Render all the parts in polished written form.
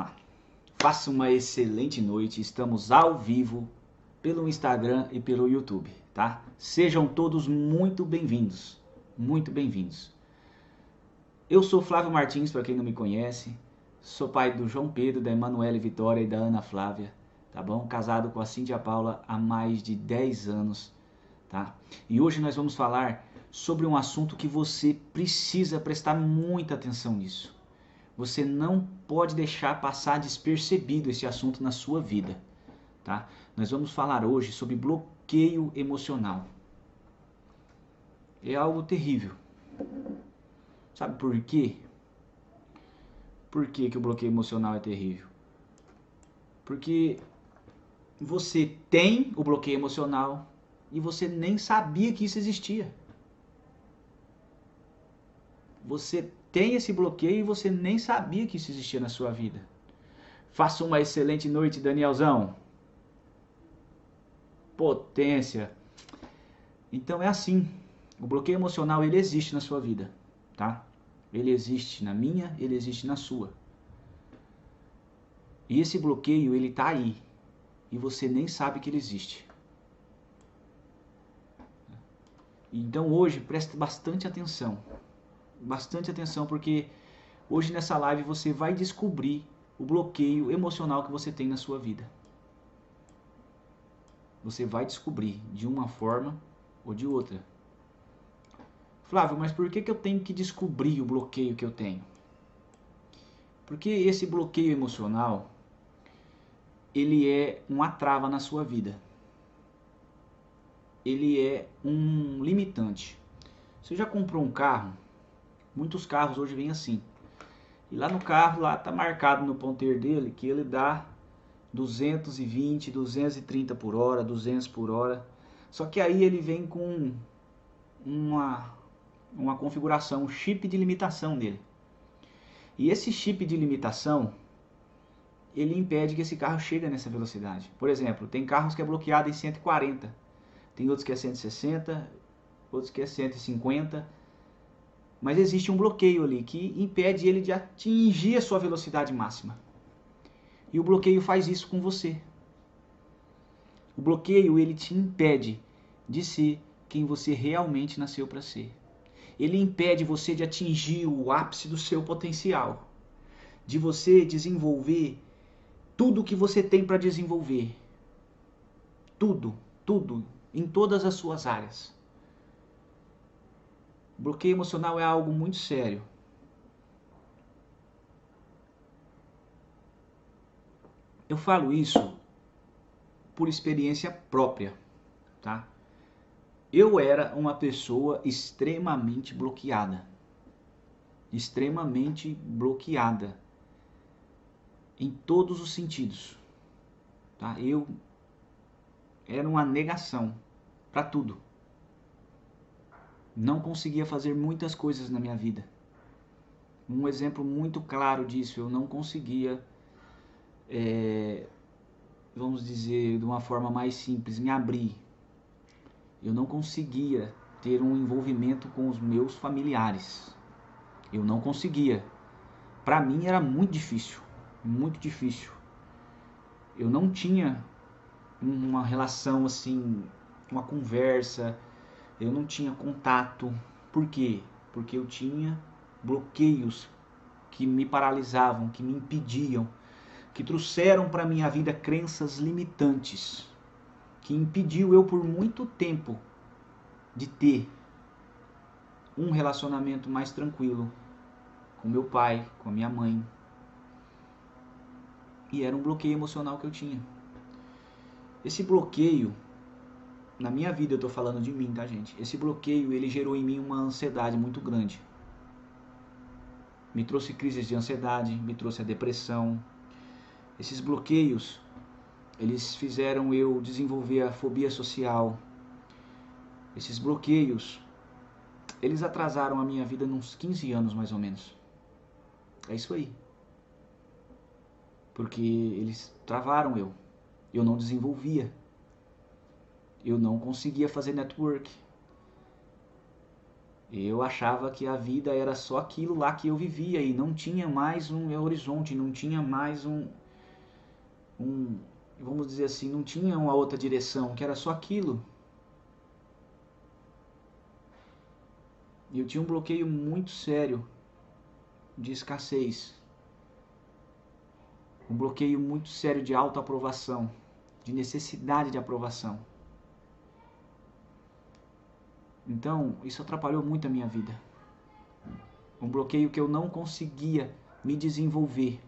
lá. Faça uma excelente noite. Estamos ao vivo pelo Instagram e pelo YouTube, tá? Sejam todos muito bem-vindos. Muito bem-vindos. Eu sou Flávio Martins, para quem não me conhece. Sou pai do João Pedro, da Emanuele Vitória e da Ana Flávia, tá bom? Casado com a Cíntia Paula há mais de 10 anos, tá? E hoje nós vamos falar sobre um assunto que você precisa prestar muita atenção nisso. Você não pode deixar passar despercebido esse assunto na sua vida, tá? Nós vamos falar hoje sobre bloqueio emocional. É algo terrível. Sabe por quê? Por que o bloqueio emocional é terrível? Porque você tem o bloqueio emocional e você nem sabia que isso existia. Você tem esse bloqueio e você nem sabia que isso existia na sua vida. Faça uma excelente noite, Danielzão. Potência. Então é assim. O bloqueio emocional, ele existe na sua vida, tá? Ele existe na minha, ele existe na sua. E esse bloqueio, ele tá aí. E você nem sabe que ele existe. Então hoje, preste bastante atenção. Bastante atenção, porque hoje nessa live você vai descobrir o bloqueio emocional que você tem na sua vida. Você vai descobrir de uma forma ou de outra. Flávio, mas por que eu tenho que descobrir o bloqueio que eu tenho? Porque esse bloqueio emocional, ele é uma trava na sua vida. Ele é um limitante. Você já comprou um carro? Muitos carros hoje vêm assim. E lá no carro, lá tá marcado no ponteiro dele que ele dá 220, 230 por hora, 200 por hora. Só que aí ele vem com uma configuração, um chip de limitação dele. E esse chip de limitação, ele impede que esse carro chegue nessa velocidade. Por exemplo, tem carros que é bloqueado em 140, tem outros que é 160, outros que é 150, mas existe um bloqueio ali que impede ele de atingir a sua velocidade máxima. E o bloqueio faz isso com você. O bloqueio, ele te impede de ser quem você realmente nasceu para ser. Ele impede você de atingir o ápice do seu potencial, de você desenvolver tudo o que você tem para desenvolver. Tudo, tudo, em todas as suas áreas. Bloqueio emocional é algo muito sério. Eu falo isso por experiência própria, tá? Eu era uma pessoa extremamente bloqueada. Extremamente bloqueada. Em todos os sentidos. Tá? Eu era uma negação para tudo. Não conseguia fazer muitas coisas na minha vida. Um exemplo muito claro disso, eu não conseguia, vamos dizer de uma forma mais simples, me abrir. Eu não conseguia ter um envolvimento com os meus familiares. Eu não conseguia. Para mim era muito difícil, muito difícil. Eu não tinha uma relação assim, uma conversa, eu não tinha contato. Por quê? Porque eu tinha bloqueios que me paralisavam, que me impediam, que trouxeram para minha vida crenças limitantes, que impediu eu por muito tempo de ter um relacionamento mais tranquilo com meu pai, com a minha mãe. E era um bloqueio emocional que eu tinha. Esse bloqueio, na minha vida, eu estou falando de mim, tá, gente? Esse bloqueio, ele gerou em mim uma ansiedade muito grande. Me trouxe crises de ansiedade, me trouxe a depressão. Esses bloqueios, eles fizeram eu desenvolver a fobia social. Esses bloqueios, eles atrasaram a minha vida uns 15 anos, mais ou menos. É isso aí. Porque eles travaram eu. Eu não desenvolvia. Eu não conseguia fazer network. Eu achava que a vida era só aquilo lá que eu vivia e não tinha mais um horizonte, não tinha mais vamos dizer assim, não tinha uma outra direção, que era só aquilo. E eu tinha um bloqueio muito sério de escassez. Um bloqueio muito sério de autoaprovação, de necessidade de aprovação. Então, isso atrapalhou muito a minha vida. Um bloqueio que eu não conseguia me desenvolver.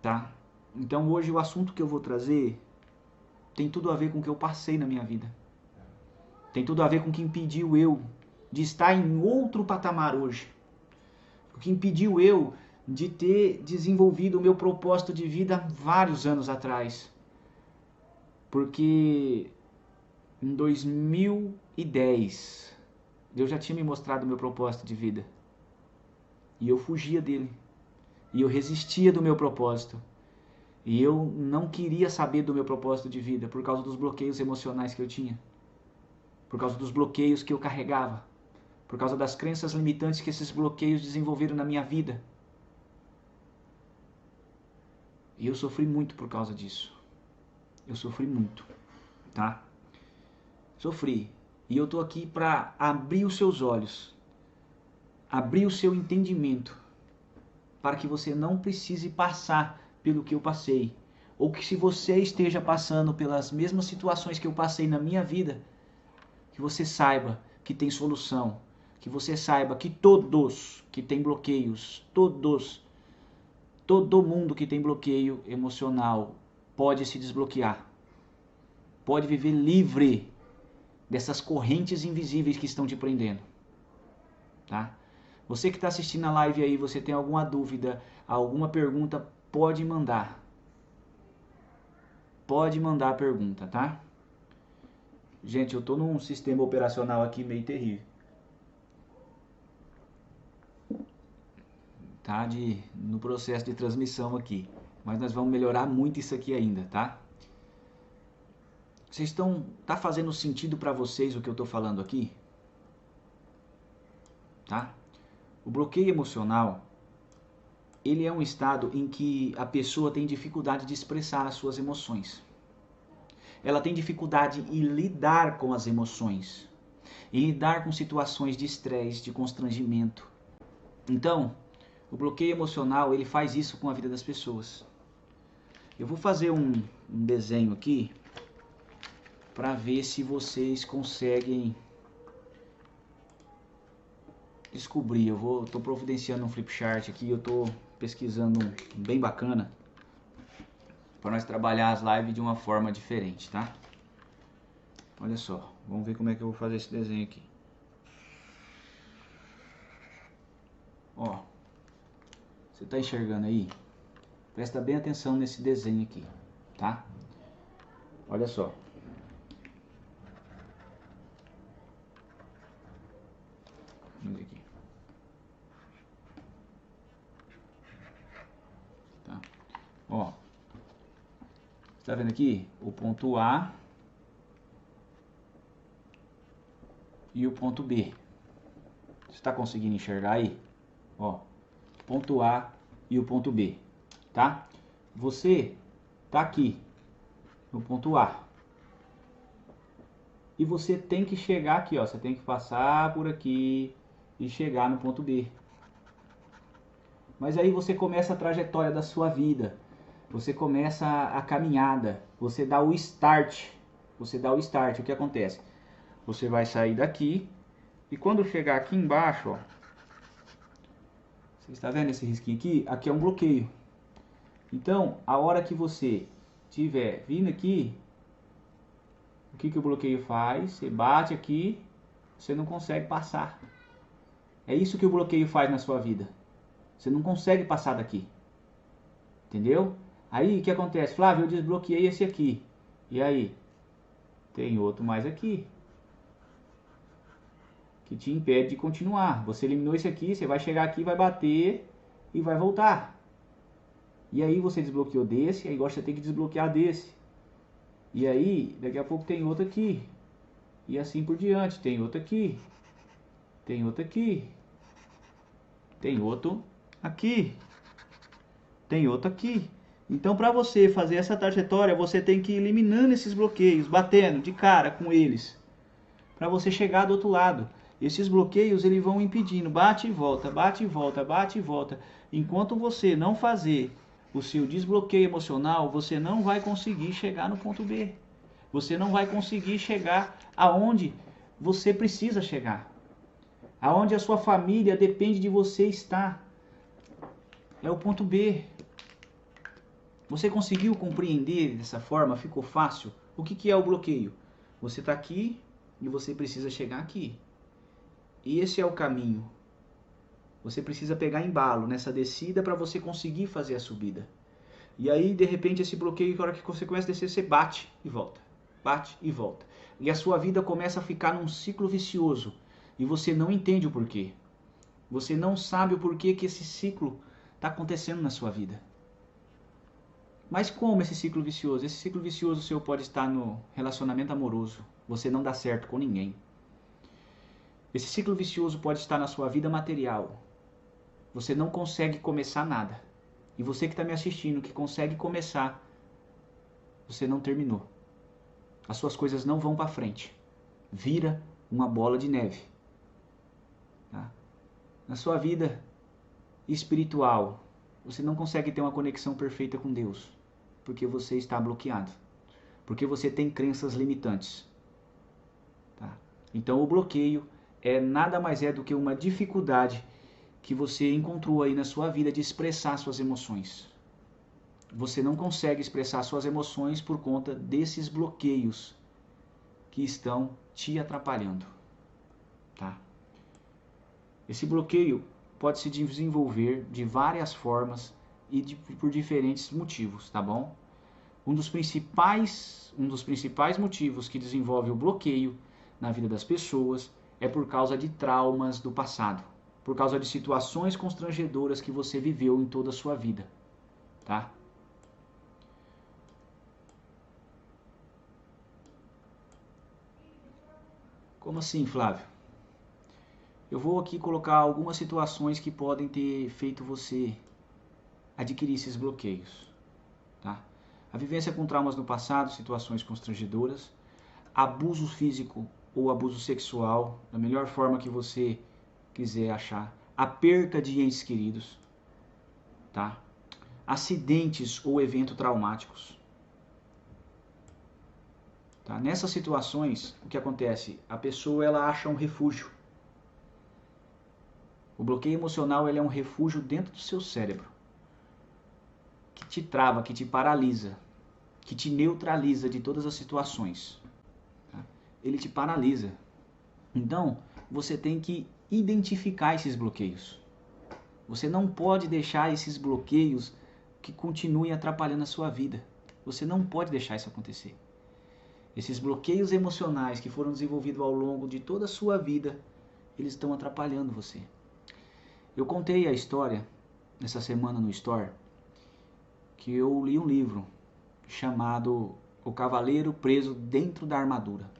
Tá? Então, hoje o assunto que eu vou trazer tem tudo a ver com o que eu passei na minha vida. Tem tudo a ver com o que impediu eu de estar em outro patamar hoje. O que impediu eu de ter desenvolvido o meu propósito de vida vários anos atrás. Porque em 2010 Deus já tinha me mostrado o meu propósito de vida. E eu fugia dele. E eu resistia do meu propósito. E eu não queria saber do meu propósito de vida por causa dos bloqueios emocionais que eu tinha. Por causa dos bloqueios que eu carregava. Por causa das crenças limitantes que esses bloqueios desenvolveram na minha vida. E eu sofri muito por causa disso. Eu sofri muito, tá? Sofri. E eu tô aqui para abrir os seus olhos. Abrir o seu entendimento. Para que você não precise passar pelo que eu passei. Ou que se você esteja passando pelas mesmas situações que eu passei na minha vida, que você saiba que tem solução. Que você saiba que todos que têm bloqueios, todo mundo que tem bloqueio emocional pode se desbloquear. Pode viver livre dessas correntes invisíveis que estão te prendendo. Tá? Você que está assistindo a live aí, você tem alguma dúvida, alguma pergunta, pode mandar. Pode mandar a pergunta, tá? Gente, eu tô num sistema operacional aqui meio terrível. Tá? No processo de transmissão aqui. Mas nós vamos melhorar muito isso aqui ainda, tá? Tá fazendo sentido para vocês o que eu tô falando aqui? Tá? O bloqueio emocional, ele é um estado em que a pessoa tem dificuldade de expressar as suas emoções. Ela tem dificuldade em lidar com as emoções, em lidar com situações de estresse, de constrangimento. Então, o bloqueio emocional, ele faz isso com a vida das pessoas. Eu vou fazer um desenho aqui para ver se vocês conseguem descobrir. Tô providenciando um flipchart aqui, eu tô pesquisando um bem bacana para nós trabalhar as lives de uma forma diferente, tá? Olha só, vamos ver como é que eu vou fazer esse desenho aqui. Ó, você tá enxergando aí? Presta bem atenção nesse desenho aqui, tá? Olha só. Vamos ver aqui. Tá? Ó, tá vendo aqui? O ponto A e o ponto B. Você está conseguindo enxergar aí? Ó, ponto A e o ponto B, tá? Você tá aqui no ponto A. E você tem que chegar aqui, ó. Você tem que passar por aqui e chegar no ponto B. Mas aí você começa a trajetória da sua vida. Você começa a caminhada. Você dá o start. Você dá o start. O que acontece? Você vai sair daqui. E quando chegar aqui embaixo, ó. Você está vendo esse risquinho aqui? Aqui é um bloqueio. Então, a hora que você estiver vindo aqui, o que o bloqueio faz? Você bate aqui, você não consegue passar. É isso que o bloqueio faz na sua vida. Você não consegue passar daqui. Entendeu? Aí o que acontece? Flávio, eu desbloqueei esse aqui. E aí? Tem outro mais aqui. Que te impede de continuar. Você eliminou esse aqui, você vai chegar aqui, vai bater e vai voltar. E aí você desbloqueou desse, aí agora você tem que desbloquear desse. E aí, daqui a pouco tem outro aqui. E assim por diante, tem outro aqui. tem outro aqui, tem outro aqui, tem outro aqui. Então, para você fazer essa trajetória, você tem que ir eliminando esses bloqueios, batendo de cara com eles, para você chegar do outro lado. Esses bloqueios, eles vão impedindo, bate e volta, bate e volta, bate e volta. Enquanto você não fazer o seu desbloqueio emocional, você não vai conseguir chegar no ponto B. Você não vai conseguir chegar aonde você precisa chegar. Aonde a sua família depende de você estar. É o ponto B. Você conseguiu compreender dessa forma? Ficou fácil? O que é o bloqueio? Você está aqui e você precisa chegar aqui. E esse é o caminho. Você precisa pegar embalo nessa descida para você conseguir fazer a subida. E aí, de repente, esse bloqueio, na hora que você começa a descer, você bate e volta. Bate e volta. E a sua vida começa a ficar num ciclo vicioso. E você não entende o porquê. Você não sabe o porquê que esse ciclo está acontecendo na sua vida. Mas como esse ciclo vicioso? Esse ciclo vicioso seu pode estar no relacionamento amoroso. Você não dá certo com ninguém. Esse ciclo vicioso pode estar na sua vida material. Você não consegue começar nada. E você que está me assistindo, que consegue começar, você não terminou. As suas coisas não vão para frente. Vira uma bola de neve. Tá? Na sua vida espiritual, você não consegue ter uma conexão perfeita com Deus. Porque você está bloqueado. Porque você tem crenças limitantes. Tá? Então o bloqueio nada mais é do que uma dificuldade que você encontrou aí na sua vida de expressar suas emoções. Você não consegue expressar suas emoções por conta desses bloqueios que estão te atrapalhando. Tá? Esse bloqueio pode se desenvolver de várias formas e por diferentes motivos, tá bom? Um dos principais motivos que desenvolve o bloqueio na vida das pessoas é por causa de traumas do passado, por causa de situações constrangedoras que você viveu em toda a sua vida, tá? Como assim, Flávio? Eu vou aqui colocar algumas situações que podem ter feito você adquirir esses bloqueios, tá? A vivência com traumas no passado, situações constrangedoras, abuso físico ou abuso sexual, da melhor forma que você quiser achar, a perca de entes queridos, tá? Acidentes ou eventos traumáticos. Tá? Nessas situações, o que acontece? A pessoa ela acha um refúgio. O bloqueio emocional ele é um refúgio dentro do seu cérebro, que te trava, que te paralisa, que te neutraliza de todas as situações. Tá? Ele te paralisa. Então, você tem que identificar esses bloqueios. Você não pode deixar esses bloqueios que continuem atrapalhando a sua vida. Você não pode deixar isso acontecer. Esses bloqueios emocionais que foram desenvolvidos ao longo de toda a sua vida, eles estão atrapalhando você. Eu contei a história nessa semana no Store, que eu li um livro chamado O Cavaleiro Preso Dentro da Armadura.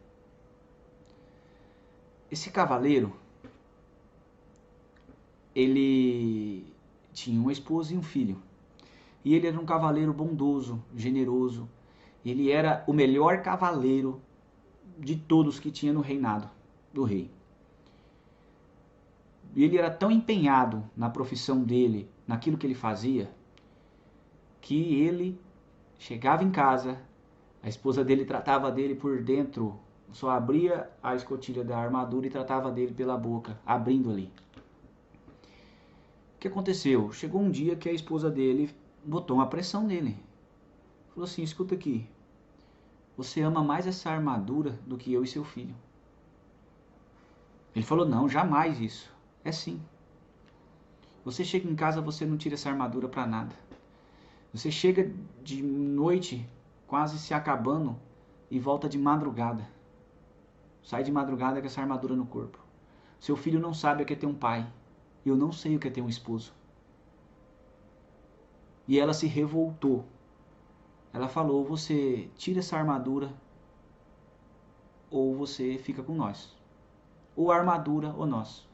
Esse cavaleiro, ele tinha uma esposa e um filho. E ele era um cavaleiro bondoso, generoso. Ele era o melhor cavaleiro de todos que tinha no reinado do rei. E ele era tão empenhado na profissão dele, naquilo que ele fazia, que ele chegava em casa, a esposa dele tratava dele por dentro, só abria a escotilha da armadura e tratava dele pela boca, abrindo ali. O que aconteceu? Chegou um dia que a esposa dele botou uma pressão nele. Falou assim, escuta aqui, você ama mais essa armadura do que eu e seu filho. Ele falou, não, jamais isso. É sim. Você chega em casa, você não tira essa armadura para nada. Você chega de noite, quase se acabando, e volta de madrugada. Sai de madrugada com essa armadura no corpo. Seu filho não sabe o que é ter um pai. Eu não sei o que é ter um esposo. E ela se revoltou. Ela falou, você tira essa armadura, ou você fica com nós. Ou a armadura ou nós.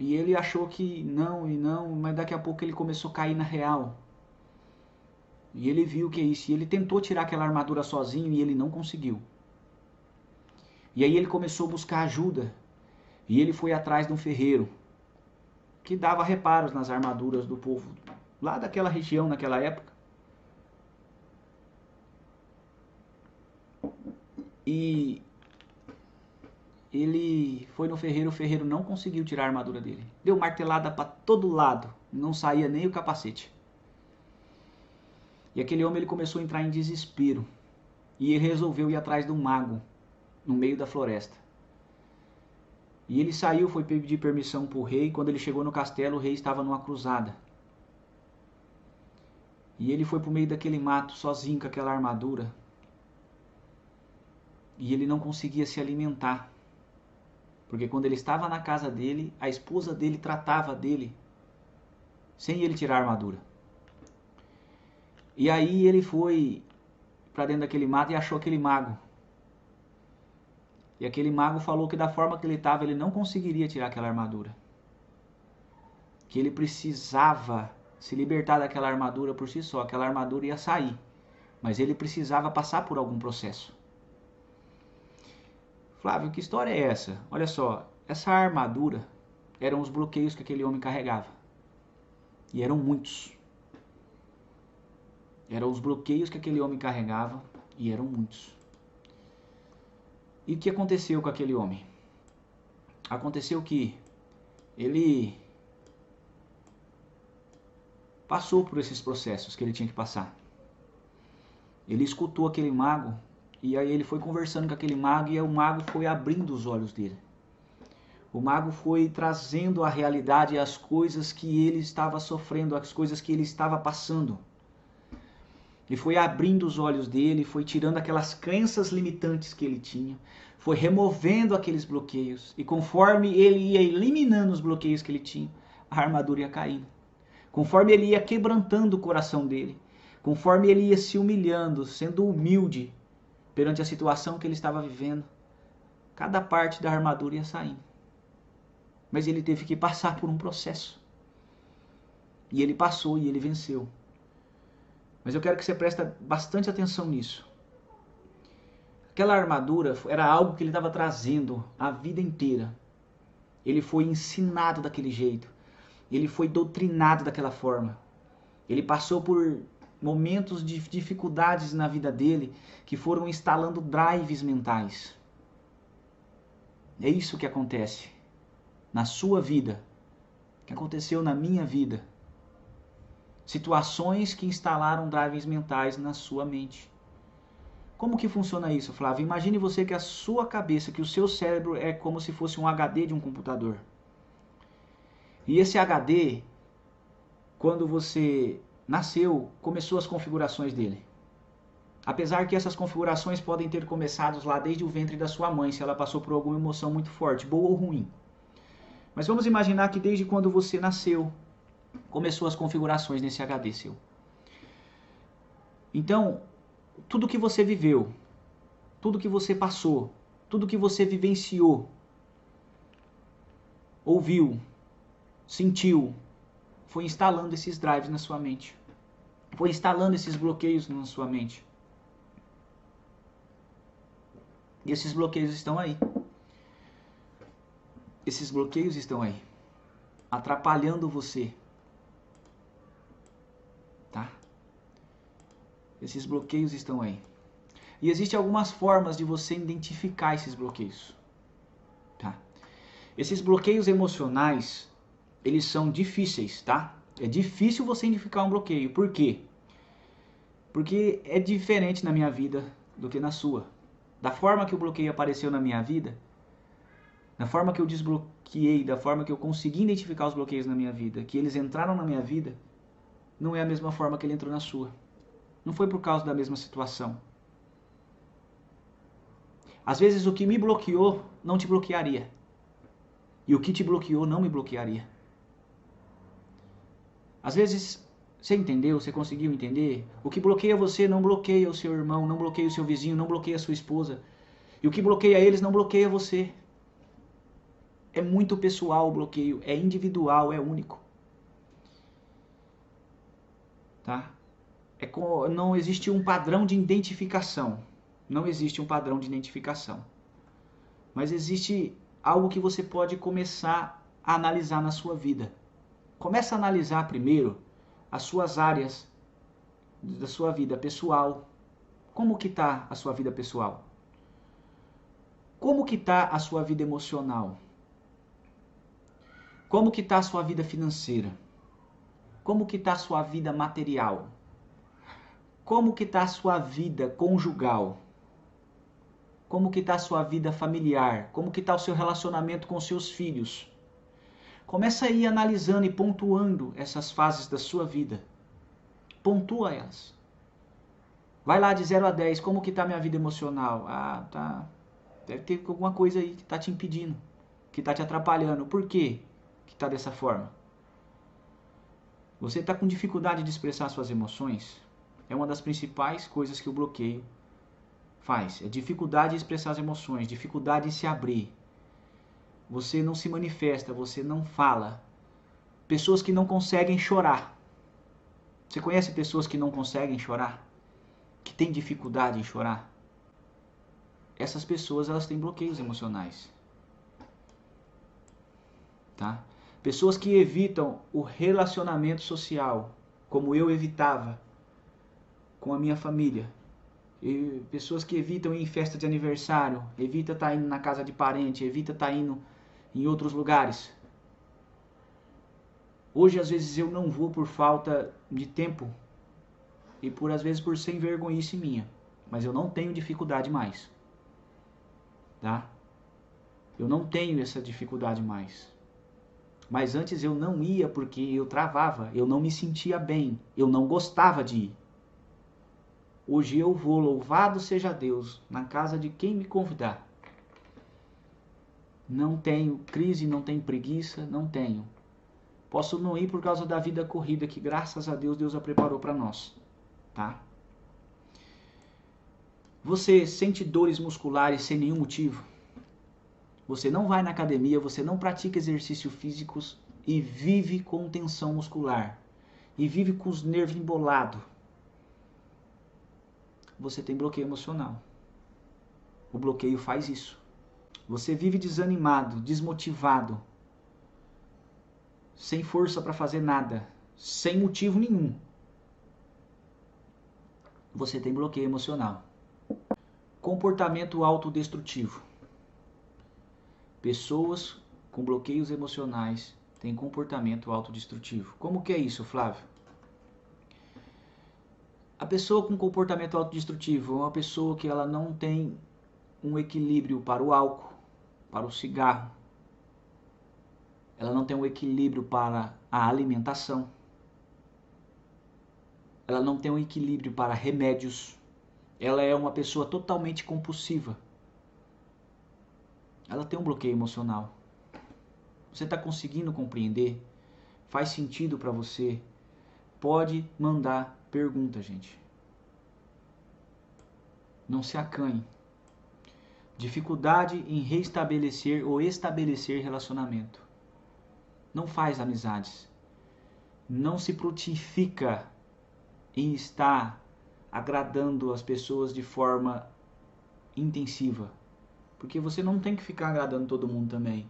E ele achou que não e não, mas daqui a pouco ele começou a cair na real. E ele viu que é isso. E ele tentou tirar aquela armadura sozinho e ele não conseguiu. E aí ele começou a buscar ajuda. E ele foi atrás de um ferreiro que dava reparos nas armaduras do povo lá daquela região naquela época. E ele foi no ferreiro, o ferreiro não conseguiu tirar a armadura dele. Deu martelada para todo lado, não saía nem o capacete. E aquele homem ele começou a entrar em desespero. E ele resolveu ir atrás de um mago no meio da floresta. E ele saiu, foi pedir permissão para o rei. Quando ele chegou no castelo, o rei estava numa cruzada. E ele foi para o meio daquele mato sozinho com aquela armadura. E ele não conseguia se alimentar. Porque quando ele estava na casa dele, a esposa dele tratava dele sem ele tirar a armadura. E aí ele foi para dentro daquele mato e achou aquele mago. E aquele mago falou que da forma que ele estava, ele não conseguiria tirar aquela armadura. Que ele precisava se libertar daquela armadura por si só. Aquela armadura ia sair. Mas ele precisava passar por algum processo. Flávio, que história é essa? Olha só, essa armadura eram os bloqueios que aquele homem carregava. E eram muitos. Eram os bloqueios que aquele homem carregava e eram muitos. E o que aconteceu com aquele homem? Aconteceu que ele passou por esses processos que ele tinha que passar. Ele escutou aquele mago e aí ele foi conversando com aquele mago e aí o mago foi abrindo os olhos dele. O mago foi trazendo a realidade, as coisas que ele estava sofrendo, as coisas que ele estava passando. Ele foi abrindo os olhos dele, foi tirando aquelas crenças limitantes que ele tinha, foi removendo aqueles bloqueios. E conforme ele ia eliminando os bloqueios que ele tinha, a armadura ia caindo. Conforme ele ia quebrantando o coração dele, conforme ele ia se humilhando, sendo humilde perante a situação que ele estava vivendo, cada parte da armadura ia saindo. Mas ele teve que passar por um processo. E ele passou e ele venceu. Mas eu quero que você preste bastante atenção nisso. Aquela armadura era algo que ele estava trazendo a vida inteira. Ele foi ensinado daquele jeito. Ele foi doutrinado daquela forma. Ele passou por momentos de dificuldades na vida dele que foram instalando drives mentais. É isso que acontece na sua vida, que aconteceu na minha vida. Situações que instalaram drives mentais na sua mente. Como que funciona isso, Flávio? Imagine você que a sua cabeça, que o seu cérebro é como se fosse um HD de um computador. E esse HD, quando você nasceu, começou as configurações dele. Apesar que essas configurações podem ter começado lá desde o ventre da sua mãe, se ela passou por alguma emoção muito forte, boa ou ruim. Mas vamos imaginar que desde quando você nasceu, começou as configurações nesse HD seu. Então, tudo que você viveu, tudo que você passou, tudo que você vivenciou, ouviu, sentiu, foi instalando esses drives na sua mente. Foi instalando esses bloqueios na sua mente. E esses bloqueios estão aí. Esses bloqueios estão aí, atrapalhando você. Tá? Esses bloqueios estão aí. E existem algumas formas de você identificar esses bloqueios. Tá? Esses bloqueios emocionais, eles são difíceis, tá? É difícil você identificar um bloqueio. Por quê? Porque é diferente na minha vida do que na sua. Da forma que o bloqueio apareceu na minha vida, da forma que eu desbloqueei, da forma que eu consegui identificar os bloqueios na minha vida, que eles entraram na minha vida, não é a mesma forma que ele entrou na sua. Não foi por causa da mesma situação. Às vezes o que me bloqueou não te bloquearia. E o que te bloqueou não me bloquearia. Às vezes, você entendeu? Você conseguiu entender? O que bloqueia você não bloqueia o seu irmão, não bloqueia o seu vizinho, não bloqueia a sua esposa. E o que bloqueia eles não bloqueia você. É muito pessoal o bloqueio, é individual, é único. Tá? Não existe um padrão de identificação. Não existe um padrão de identificação. Mas existe algo que você pode começar a analisar na sua vida. Começa a analisar primeiro as suas áreas da sua vida pessoal. Como que está a sua vida pessoal? Como que está a sua vida emocional? Como que está a sua vida financeira? Como que está a sua vida material? Como que está a sua vida conjugal? Como que está a sua vida familiar? Como que está o seu relacionamento com seus filhos? Começa a ir analisando e pontuando essas fases da sua vida. Pontua elas. Vai lá de 0 a 10, como que está a minha vida emocional? Ah, tá. Deve ter alguma coisa aí que está te impedindo, que está te atrapalhando. Por quê que está dessa forma? Você está com dificuldade de expressar suas emoções? É uma das principais coisas que o bloqueio faz. É dificuldade de expressar as emoções, dificuldade de se abrir. Você não se manifesta, você não fala. Pessoas que não conseguem chorar. Você conhece pessoas que não conseguem chorar? Que têm dificuldade em chorar? Essas pessoas, elas têm bloqueios emocionais. Tá? Pessoas que evitam o relacionamento social, como eu evitava com a minha família. E pessoas que evitam ir em festa de aniversário, evita estar indo na casa de parente, evita estar indo em outros lugares. Hoje, às vezes, eu não vou por falta de tempo e às vezes por sem vergonhice minha. Mas eu não tenho dificuldade mais. Tá? Eu não tenho essa dificuldade mais. Mas antes eu não ia porque eu travava, eu não me sentia bem, eu não gostava de ir. Hoje eu vou, louvado seja Deus, na casa de quem me convidar. Não tenho crise, não tenho preguiça, não tenho. Posso não ir por causa da vida corrida que graças a Deus, Deus a preparou para nós. Tá? Você sente dores musculares sem nenhum motivo? Você não vai na academia, você não pratica exercícios físicos e vive com tensão muscular. E vive com os nervos embolados. Você tem bloqueio emocional. O bloqueio faz isso. Você vive desanimado, desmotivado, sem força para fazer nada, sem motivo nenhum. Você tem bloqueio emocional. Comportamento autodestrutivo. Pessoas com bloqueios emocionais têm comportamento autodestrutivo. Como que é isso, Flávio? A pessoa com comportamento autodestrutivo é uma pessoa que ela não tem um equilíbrio para o álcool, para o cigarro. Ela não tem um equilíbrio para a alimentação. Ela não tem um equilíbrio para remédios. Ela é uma pessoa totalmente compulsiva. Ela tem um bloqueio emocional. Você está conseguindo compreender? Faz sentido para você? Pode mandar pergunta, gente. Não se acanhe. Dificuldade em reestabelecer ou estabelecer relacionamento. Não faz amizades. Não se frutifica em estar agradando as pessoas de forma intensiva. Porque você não tem que ficar agradando todo mundo também.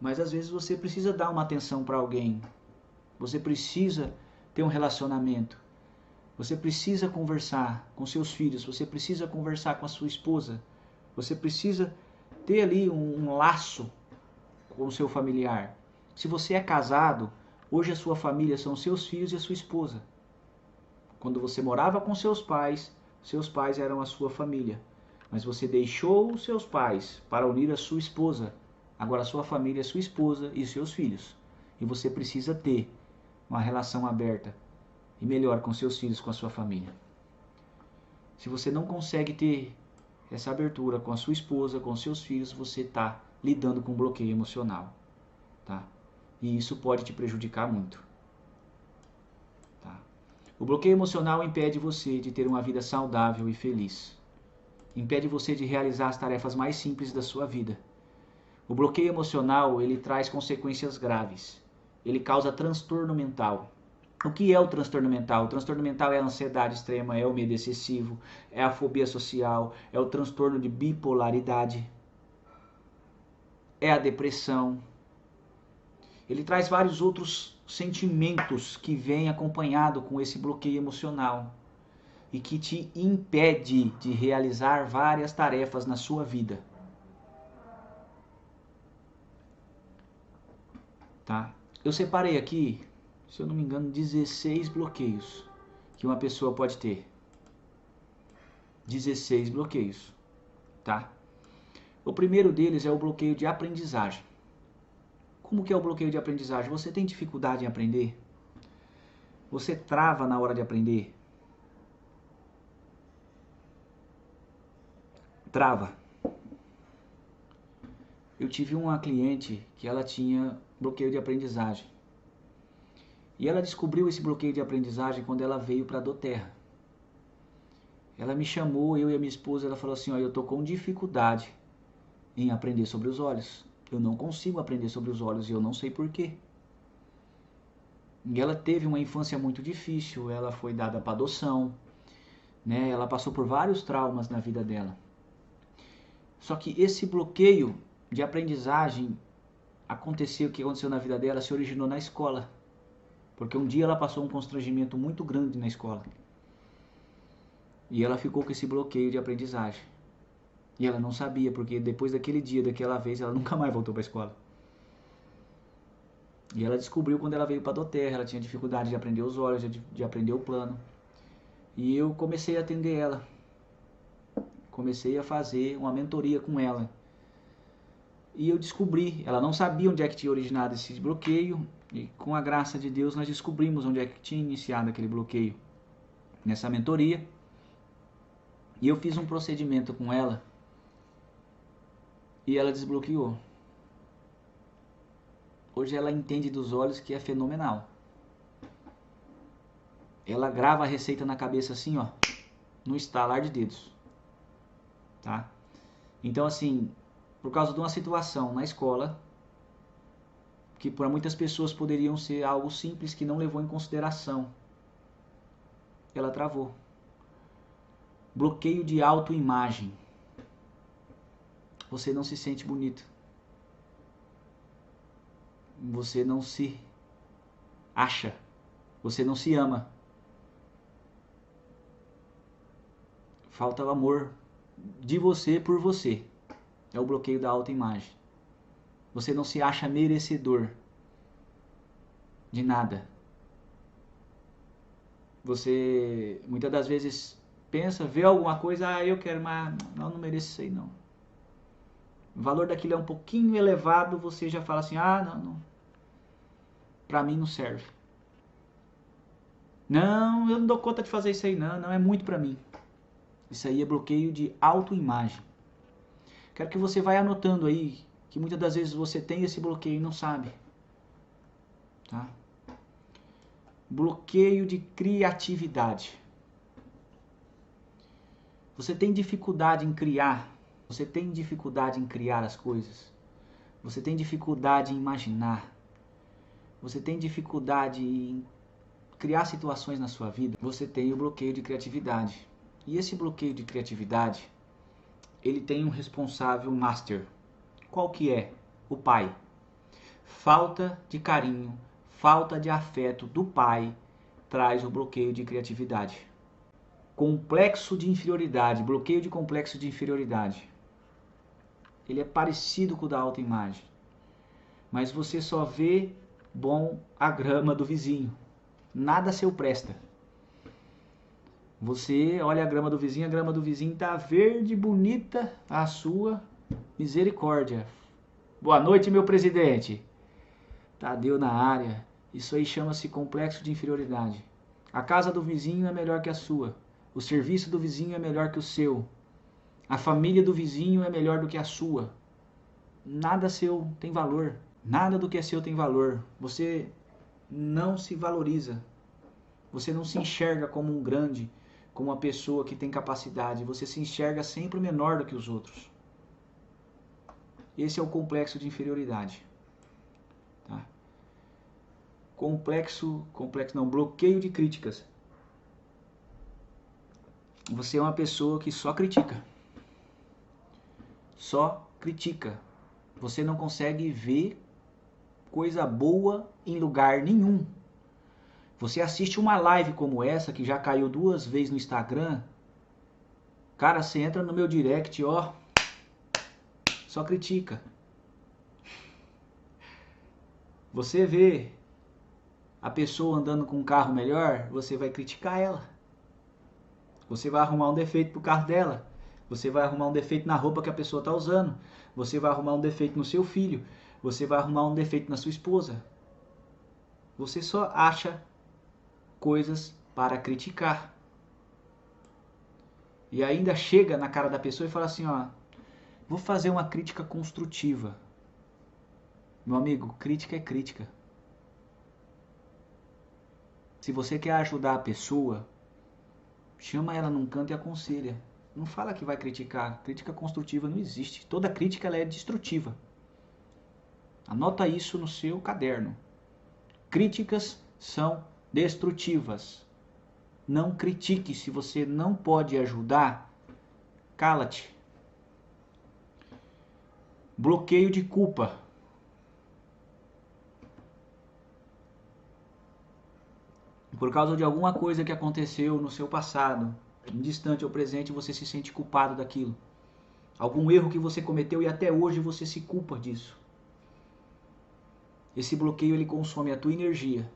Mas às vezes você precisa dar uma atenção para alguém. Você precisa ter um relacionamento. Você precisa conversar com seus filhos. Você precisa conversar com a sua esposa. Você precisa ter ali um laço com o seu familiar. Se você é casado, hoje a sua família são seus filhos e a sua esposa. Quando você morava com seus pais eram a sua família. Mas você deixou os seus pais para unir a sua esposa. Agora a sua família é sua esposa e seus filhos. E você precisa ter uma relação aberta e melhor com seus filhos, com a sua família. Se você não consegue ter essa abertura com a sua esposa, com seus filhos, você está lidando com bloqueio emocional. Tá? E isso pode te prejudicar muito. Tá? O bloqueio emocional impede você de ter uma vida saudável e feliz. Impede você de realizar as tarefas mais simples da sua vida. O bloqueio emocional, ele traz consequências graves. Ele causa transtorno mental. O que é o transtorno mental? O transtorno mental é a ansiedade extrema, é o medo excessivo, é a fobia social, é o transtorno de bipolaridade, é a depressão. Ele traz vários outros sentimentos que vêm acompanhado com esse bloqueio emocional e que te impede de realizar várias tarefas na sua vida. Tá? Eu separei aqui, se eu não me engano, 16 bloqueios que uma pessoa pode ter. 16 bloqueios, tá? O primeiro deles é o bloqueio de aprendizagem. Como que é o bloqueio de aprendizagem? Você tem dificuldade em aprender? Você trava na hora de aprender? Trava. Eu tive uma cliente que ela tinha bloqueio de aprendizagem. E ela descobriu esse bloqueio de aprendizagem quando ela veio para a Doterra. Ela me chamou, eu e a minha esposa, ela falou assim, ó, eu tô com dificuldade em aprender sobre os olhos. Eu não consigo aprender sobre os olhos e eu não sei porquê. E ela teve uma infância muito difícil, ela foi dada para adoção, né? Ela passou por vários traumas na vida dela. Só que esse bloqueio de aprendizagem aconteceu, o que aconteceu na vida dela se originou na escola. Porque um dia ela passou um constrangimento muito grande na escola. E ela ficou com esse bloqueio de aprendizagem. E ela não sabia, porque depois daquele dia, daquela vez, ela nunca mais voltou para a escola. E ela descobriu quando ela veio para a Doterra, ela tinha dificuldade de aprender os olhos, de aprender o plano. E eu comecei a atender ela. Comecei a fazer uma mentoria com ela. E eu descobri, ela não sabia onde é que tinha originado esse bloqueio. E com a graça de Deus nós descobrimos onde é que tinha iniciado aquele bloqueio. Nessa mentoria. E eu fiz um procedimento com ela. E ela desbloqueou. Hoje ela entende dos olhos, que é fenomenal. Ela grava a receita na cabeça assim, ó, no estalar de dedos. Tá? Então assim, por causa de uma situação na escola, que para muitas pessoas poderiam ser algo simples que não levou em consideração, ela travou. Bloqueio de autoimagem. Você não se sente bonito. Você não se acha. Você não se ama. Falta o amor de você por você. É o bloqueio da autoimagem. Você não se acha merecedor de nada. Você muitas das vezes pensa, vê alguma coisa, eu quero, mas não mereço isso aí não. O valor daquilo é um pouquinho elevado, você já fala assim, não. Pra mim não serve. Não, eu não dou conta de fazer isso aí não é muito pra mim. Isso aí é bloqueio de autoimagem. Quero que você vá anotando aí, que muitas das vezes você tem esse bloqueio e não sabe. Tá? Bloqueio de criatividade. Você tem dificuldade em criar? Você tem dificuldade em criar as coisas? Você tem dificuldade em imaginar? Você tem dificuldade em criar situações na sua vida? Você tem o bloqueio de criatividade. E esse bloqueio de criatividade, ele tem um responsável master. Qual que é? O pai. Falta de carinho, falta de afeto do pai traz o bloqueio de criatividade. Complexo de inferioridade, bloqueio de complexo de inferioridade. Ele é parecido com o da autoimagem. Mas você só vê bom a grama do vizinho. Nada seu presta. Você olha a grama do vizinho está verde, bonita, a sua, misericórdia. Boa noite, meu presidente. Tadeu na área. Isso aí chama-se complexo de inferioridade. A casa do vizinho é melhor que a sua. O serviço do vizinho é melhor que o seu. A família do vizinho é melhor do que a sua. Nada seu tem valor. Nada do que é seu tem valor. Você não se valoriza. Você não se enxerga como um grande, como uma pessoa que tem capacidade. Você se enxerga sempre menor do que os outros. Esse é o complexo de inferioridade. Tá? Bloqueio de críticas. Você é uma pessoa que só critica. Só critica. Você não consegue ver coisa boa em lugar nenhum. Você assiste uma live como essa, que já caiu 2 vezes no Instagram. Cara, você entra no meu direct, ó, só critica. Você vê a pessoa andando com um carro melhor, você vai criticar ela. Você vai arrumar um defeito pro carro dela. Você vai arrumar um defeito na roupa que a pessoa está usando. Você vai arrumar um defeito no seu filho. Você vai arrumar um defeito na sua esposa. Você só acha coisas para criticar. E ainda chega na cara da pessoa e fala assim, ó, vou fazer uma crítica construtiva. Meu amigo, crítica é crítica. Se você quer ajudar a pessoa, chama ela num canto e aconselha. Não fala que vai criticar. Crítica construtiva não existe. Toda crítica ela é destrutiva. Anota isso no seu caderno. Críticas são destrutivas. Não critique. Se você não pode ajudar, cala-te. Bloqueio de culpa. Por causa de alguma coisa que aconteceu no seu passado, em distante ou presente, você se sente culpado daquilo. Algum erro que você cometeu e até hoje você se culpa disso. Esse bloqueio ele consome a tua energia.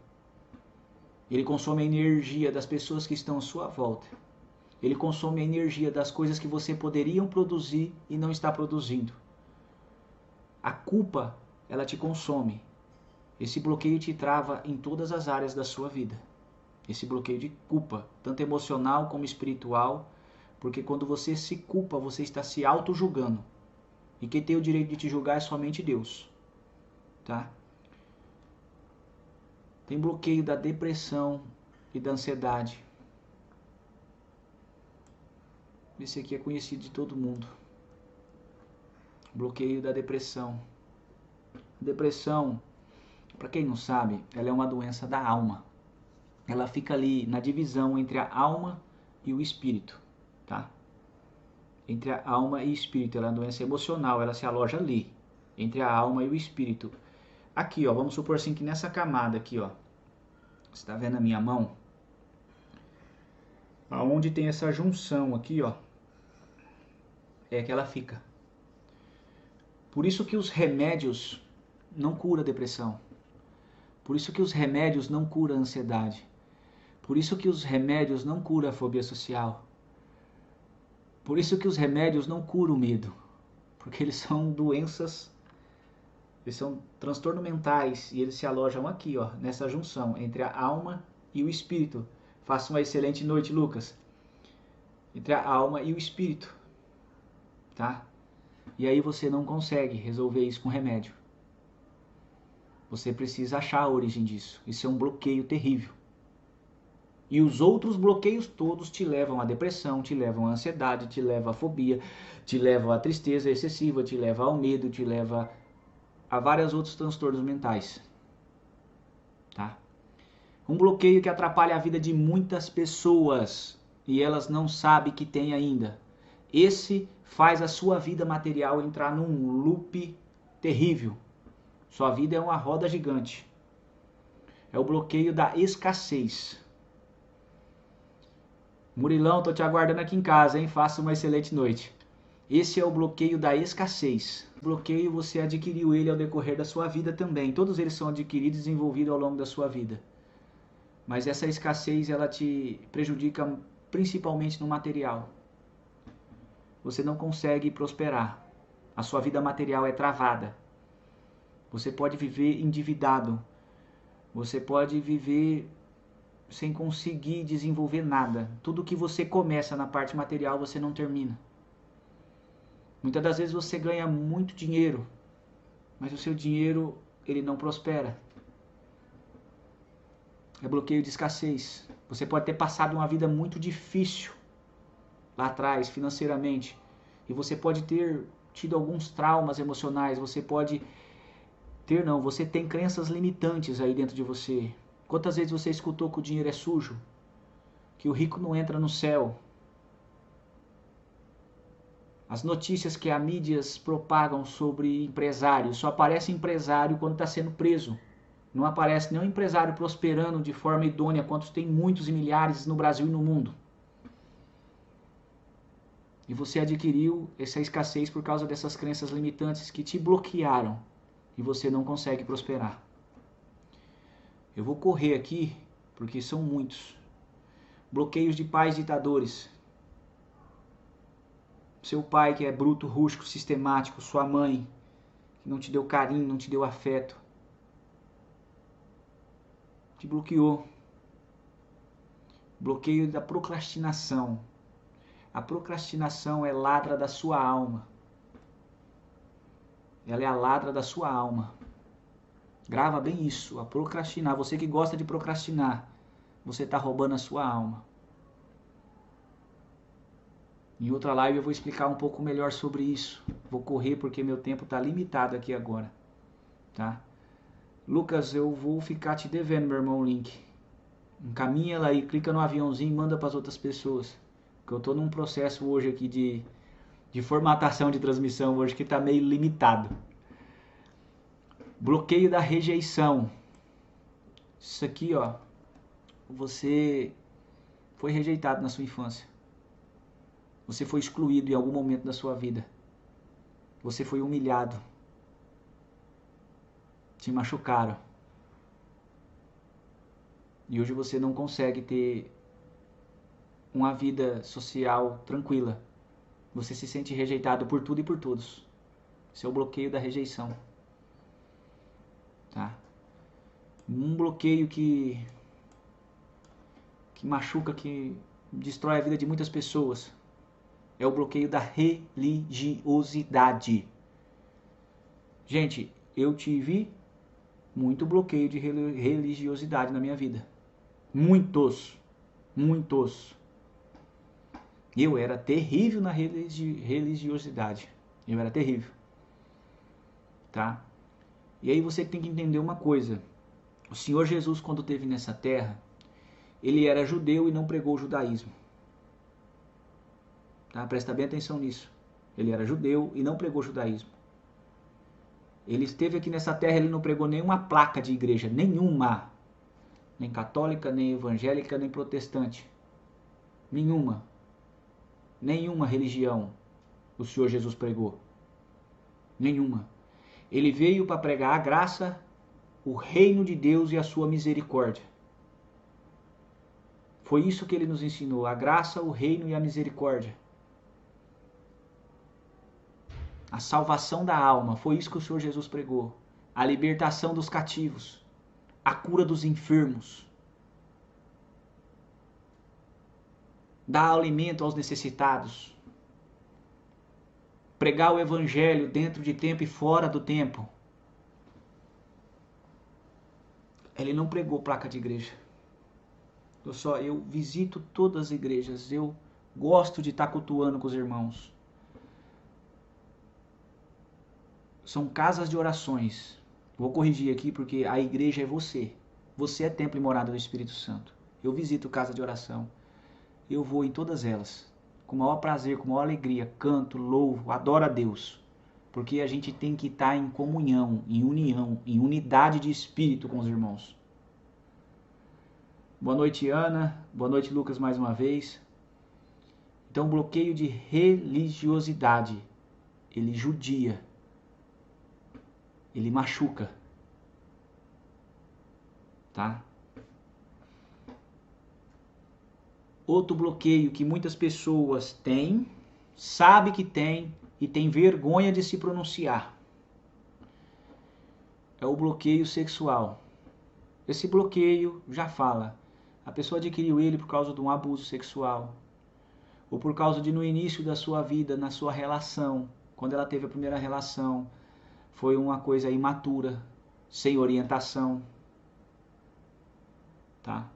Ele consome a energia das pessoas que estão à sua volta. Ele consome a energia das coisas que você poderia produzir e não está produzindo. A culpa, ela te consome. Esse bloqueio te trava em todas as áreas da sua vida. Esse bloqueio de culpa, tanto emocional como espiritual, porque quando você se culpa, você está se auto-julgando. E quem tem o direito de te julgar é somente Deus. Tá? Tem bloqueio da depressão e da ansiedade. Esse aqui é conhecido de todo mundo. Bloqueio da depressão. Depressão, para quem não sabe, ela é uma doença da alma. Ela fica ali na divisão entre a alma e o espírito, tá? Entre a alma e o espírito, ela é uma doença emocional, ela se aloja ali, entre a alma e o espírito. Aqui, ó, vamos supor assim que nessa camada aqui, ó, você tá vendo a minha mão? Aonde tem essa junção aqui, ó, é que ela fica. Por isso que os remédios não curam a depressão. Por isso que os remédios não curam a ansiedade. Por isso que os remédios não curam a fobia social. Por isso que os remédios não curam o medo. Porque eles são doenças, eles são transtornos mentais e eles se alojam aqui, ó, nessa junção entre a alma e o espírito. Faça uma excelente noite, Lucas. Entre a alma e o espírito, tá? E aí você não consegue resolver isso com remédio. Você precisa achar a origem disso. Isso é um bloqueio terrível. E os outros bloqueios todos te levam à depressão, te levam à ansiedade, te levam à fobia, te levam à tristeza excessiva, te levam ao medo, te levam a vários outros transtornos mentais. Tá? Um bloqueio que atrapalha a vida de muitas pessoas e elas não sabem que tem ainda. Esse faz a sua vida material entrar num loop terrível. Sua vida é uma roda gigante. É o bloqueio da escassez. Murilão, tô te aguardando aqui em casa, hein? Faça uma excelente noite. Esse é o bloqueio da escassez. O bloqueio você adquiriu ele ao decorrer da sua vida também. Todos eles são adquiridos e desenvolvidos ao longo da sua vida. Mas essa escassez, ela te prejudica principalmente no material. Você não consegue prosperar. A sua vida material é travada. Você pode viver endividado. Você pode viver sem conseguir desenvolver nada. Tudo que você começa na parte material, você não termina. Muitas das vezes você ganha muito dinheiro, mas o seu dinheiro, ele não prospera. É bloqueio de escassez. Você pode ter passado uma vida muito difícil lá atrás, financeiramente, e você pode ter tido alguns traumas emocionais, você pode ter, não, você tem crenças limitantes aí dentro de você. Quantas vezes você escutou que o dinheiro é sujo? Que o rico não entra no céu? As notícias que a mídias propagam sobre empresários, só aparece empresário quando está sendo preso. Não aparece nenhum empresário prosperando de forma idônea, quantos tem muitos e milhares no Brasil e no mundo. E você adquiriu essa escassez por causa dessas crenças limitantes que te bloquearam e você não consegue prosperar. Eu vou correr aqui porque são muitos. Bloqueios de pais ditadores. Seu pai que é bruto, rústico, sistemático, sua mãe que não te deu carinho, não te deu afeto. Te bloqueou. Bloqueio da procrastinação. A procrastinação é ladra da sua alma. Ela é a ladra da sua alma. Grava bem isso, a procrastinar. Você que gosta de procrastinar, você está roubando a sua alma. Em outra live eu vou explicar um pouco melhor sobre isso. Vou correr porque meu tempo está limitado aqui agora. Tá? Lucas, eu vou ficar te devendo, meu irmão, o link. Encaminha ela aí, clica no aviãozinho e manda para as outras pessoas. Porque eu estou num processo hoje aqui de formatação de transmissão hoje que está meio limitado. Bloqueio da rejeição. Isso aqui, ó. Você foi rejeitado na sua infância. Você foi excluído em algum momento da sua vida. Você foi humilhado. Te machucaram. E hoje você não consegue ter uma vida social tranquila. Você se sente rejeitado por tudo e por todos. Esse é o bloqueio da rejeição. Tá? Um bloqueio que machuca, que destrói a vida de muitas pessoas. É o bloqueio da religiosidade. Gente, eu tive muito bloqueio de religiosidade na minha vida. Muitos. Eu era terrível na religiosidade. Eu era terrível. Tá? E aí você tem que entender uma coisa. O Senhor Jesus, quando esteve nessa terra, ele era judeu e não pregou o judaísmo. Tá? Presta bem atenção nisso. Ele era judeu e não pregou o judaísmo. Ele esteve aqui nessa terra, ele não pregou nenhuma placa de igreja, nenhuma. Nem católica, nem evangélica, nem protestante. Nenhuma. Nenhuma religião o Senhor Jesus pregou. Nenhuma. Ele veio para pregar a graça, o reino de Deus e a sua misericórdia. Foi isso que ele nos ensinou, a graça, o reino e a misericórdia. A salvação da alma, foi isso que o Senhor Jesus pregou. A libertação dos cativos, a cura dos enfermos. Dar alimento aos necessitados. Pregar o evangelho dentro de tempo e fora do tempo. Ele não pregou placa de igreja. Eu visito todas as igrejas, eu gosto de estar cultuando com os irmãos. São casas de orações. Vou corrigir aqui porque a igreja é você. Você é templo e morada do Espírito Santo. Eu visito casa de oração. Eu vou em todas elas. Com o maior prazer, com a maior alegria. Canto, louvo, adoro a Deus. Porque a gente tem que estar em comunhão, em união, em unidade de espírito com os irmãos. Boa noite, Ana. Boa noite, Lucas, mais uma vez. Então, bloqueio de religiosidade. Ele judia. Ele machuca. Tá? Outro bloqueio que muitas pessoas têm, sabe que tem e tem vergonha de se pronunciar. É o bloqueio sexual. Esse bloqueio já fala. A pessoa adquiriu ele por causa de um abuso sexual. Ou por causa de no início da sua vida, na sua relação, quando ela teve a primeira relação, foi uma coisa imatura, sem orientação. Tá?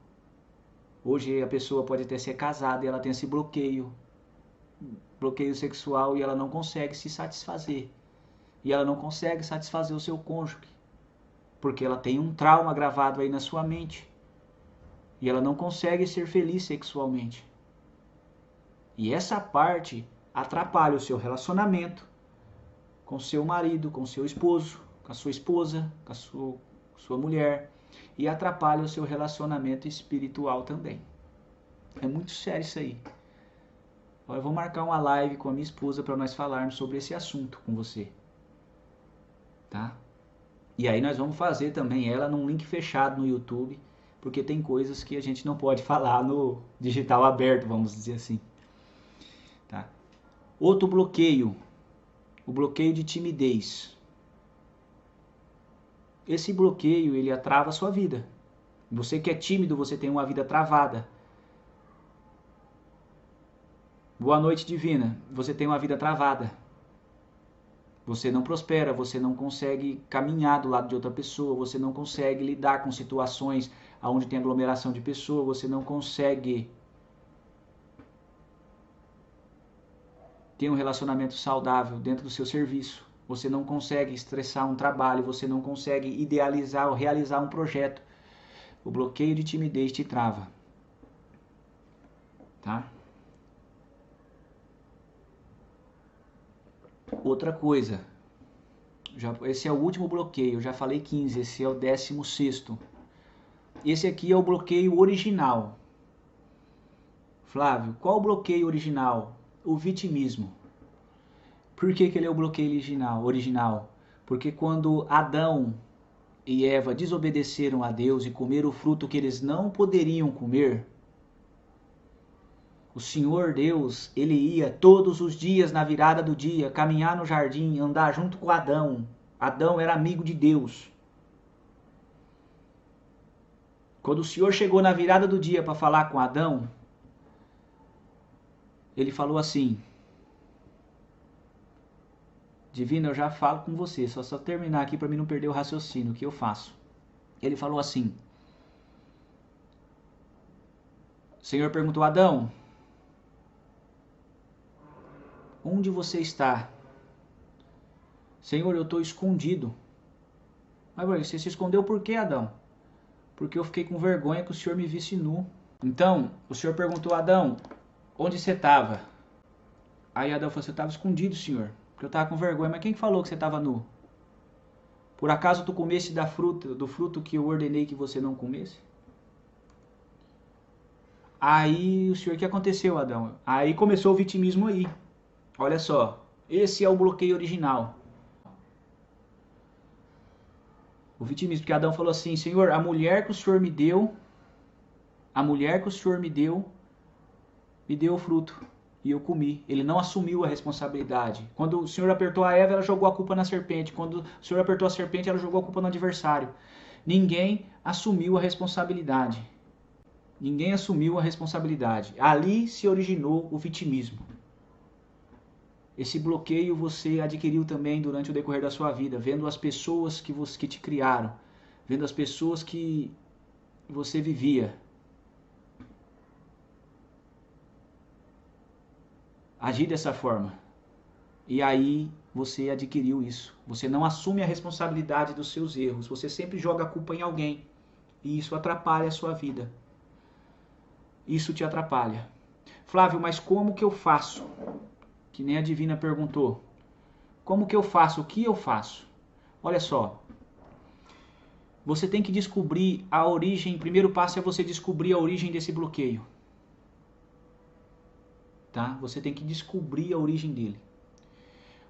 Hoje a pessoa pode até ser casada e ela tem esse bloqueio bloqueio sexual e ela não consegue se satisfazer. E ela não consegue satisfazer o seu cônjuge. Porque ela tem um trauma gravado aí na sua mente. E ela não consegue ser feliz sexualmente. E essa parte atrapalha o seu relacionamento com seu marido, com seu esposo, com a sua esposa, com a sua mulher. E atrapalha o seu relacionamento espiritual também. É muito sério isso aí. Eu vou marcar uma live com a minha esposa para nós falarmos sobre esse assunto com você. Tá? E aí nós vamos fazer também ela num link fechado no YouTube, porque tem coisas que a gente não pode falar no digital aberto, vamos dizer assim. Tá? Outro bloqueio, o bloqueio de timidez. Esse bloqueio, ele atrava a sua vida. Você que é tímido, você tem uma vida travada. Boa noite, divina. Você tem uma vida travada. Você não prospera, você não consegue caminhar do lado de outra pessoa, você não consegue lidar com situações onde tem aglomeração de pessoas, você não consegue ter um relacionamento saudável dentro do seu serviço, você não consegue estressar um trabalho, você não consegue idealizar ou realizar um projeto. O bloqueio de timidez te trava. Tá? Outra coisa, esse é o último bloqueio, eu já falei 15, esse é o 16º. Esse aqui é o bloqueio original. Flávio, qual o bloqueio original? O vitimismo. Por que ele é o bloqueio original? Porque quando Adão e Eva desobedeceram a Deus e comeram o fruto que eles não poderiam comer, o Senhor Deus, ele ia todos os dias na virada do dia, caminhar no jardim, andar junto com Adão. Adão era amigo de Deus. Quando o Senhor chegou na virada do dia para falar com Adão, ele falou assim: Divina, eu já falo com você, só terminar aqui para mim não perder o raciocínio, o que eu faço. Ele falou assim: o Senhor perguntou a Adão, onde você está? Senhor, eu estou escondido. Mas você se escondeu por quê, Adão? Porque eu fiquei com vergonha que o Senhor me visse nu. Então, o Senhor perguntou a Adão, onde você estava? Aí Adão falou, você estava escondido, Senhor, porque eu estava com vergonha. Mas quem falou que você estava nu? Por acaso tu comesse do fruto que eu ordenei que você não comesse? Aí o Senhor, o que aconteceu, Adão? Aí começou o vitimismo aí. Olha só, esse é o bloqueio original. O vitimismo, porque Adão falou assim, Senhor, a mulher que o Senhor me deu, me deu o fruto e eu comi. Ele não assumiu a responsabilidade. Quando o Senhor apertou a Eva, ela jogou a culpa na serpente. Quando o Senhor apertou a serpente, ela jogou a culpa no adversário. Ninguém assumiu a responsabilidade. Ninguém assumiu a responsabilidade. Ali se originou o vitimismo. Esse bloqueio você adquiriu também durante o decorrer da sua vida, vendo as pessoas que te criaram, vendo as pessoas que você vivia. Agir dessa forma. E aí você adquiriu isso. Você não assume a responsabilidade dos seus erros. Você sempre joga a culpa em alguém. E isso atrapalha a sua vida. Isso te atrapalha. Flávio, mas como que eu faço? Que nem a Divina perguntou. Como que eu faço? O que eu faço? Olha só. Você tem que descobrir a origem. O primeiro passo é você descobrir a origem desse bloqueio. Tá? Você tem que descobrir a origem dele.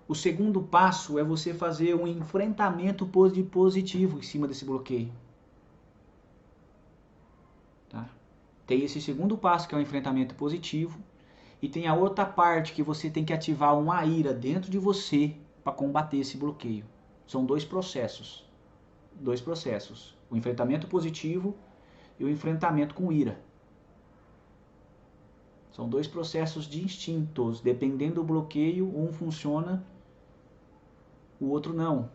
O segundo passo é você fazer um enfrentamento positivo em cima desse bloqueio. Tá? Tem esse segundo passo que é o enfrentamento positivo. E tem a outra parte que você tem que ativar uma ira dentro de você para combater esse bloqueio. São dois processos. O enfrentamento positivo e o enfrentamento com ira. São dois processos distintos. Dependendo do bloqueio, um funciona, o outro não.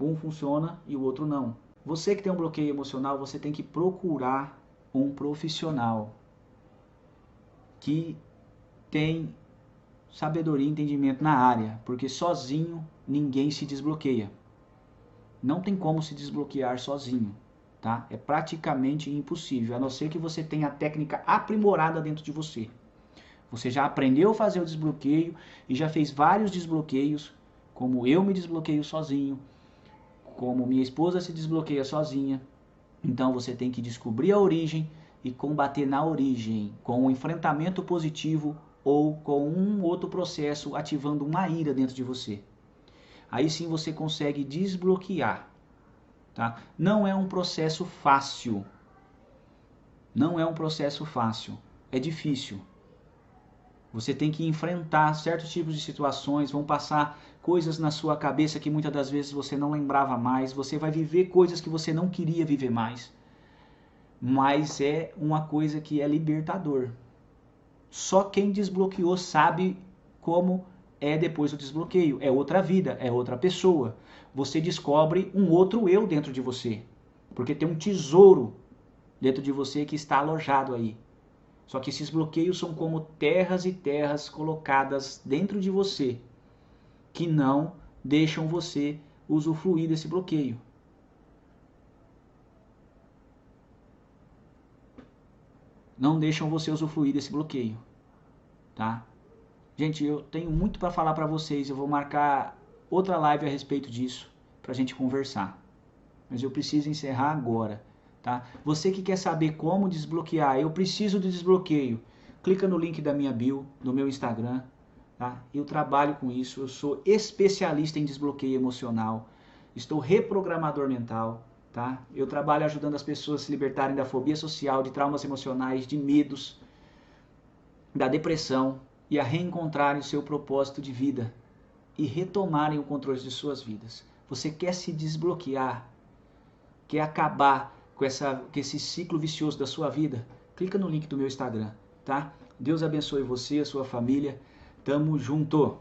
Um funciona e o outro não. Você que tem um bloqueio emocional, você tem que procurar um profissional que tem sabedoria e entendimento na área, porque sozinho ninguém se desbloqueia. Não tem como se desbloquear sozinho, tá? É praticamente impossível, a não ser que você tenha a técnica aprimorada dentro de você. Você já aprendeu a fazer o desbloqueio e já fez vários desbloqueios, como eu me desbloqueio sozinho, como minha esposa se desbloqueia sozinha. Então você tem que descobrir a origem e combater na origem, com um enfrentamento positivo ou com um outro processo ativando uma ira dentro de você. Aí sim você consegue desbloquear, tá? Não é um processo fácil. Não é um processo fácil. É difícil. Você tem que enfrentar certos tipos de situações, vão passar coisas na sua cabeça que muitas das vezes você não lembrava mais, você vai viver coisas que você não queria viver mais. Mas é uma coisa que é libertador. Só quem desbloqueou sabe como é depois do desbloqueio. É outra vida, é outra pessoa. Você descobre um outro eu dentro de você. Porque tem um tesouro dentro de você que está alojado aí. Só que esses bloqueios são como terras e terras colocadas dentro de você, que não deixam você usufruir desse bloqueio. Não deixam você usufruir desse bloqueio, tá? Gente, eu tenho muito para falar para vocês, eu vou marcar outra live a respeito disso, pra gente conversar. Mas eu preciso encerrar agora. Tá? Você que quer saber como desbloquear, eu preciso de desbloqueio, clica no link da minha bio, no meu Instagram. Tá? Eu trabalho com isso, eu sou especialista em desbloqueio emocional, estou reprogramador mental. Tá? Eu trabalho ajudando as pessoas a se libertarem da fobia social, de traumas emocionais, de medos, da depressão e a reencontrarem o seu propósito de vida e retomarem o controle de suas vidas. Você quer se desbloquear, quer acabar com esse ciclo vicioso da sua vida, clica no link do meu Instagram, tá? Deus abençoe você, a sua família. Tamo junto!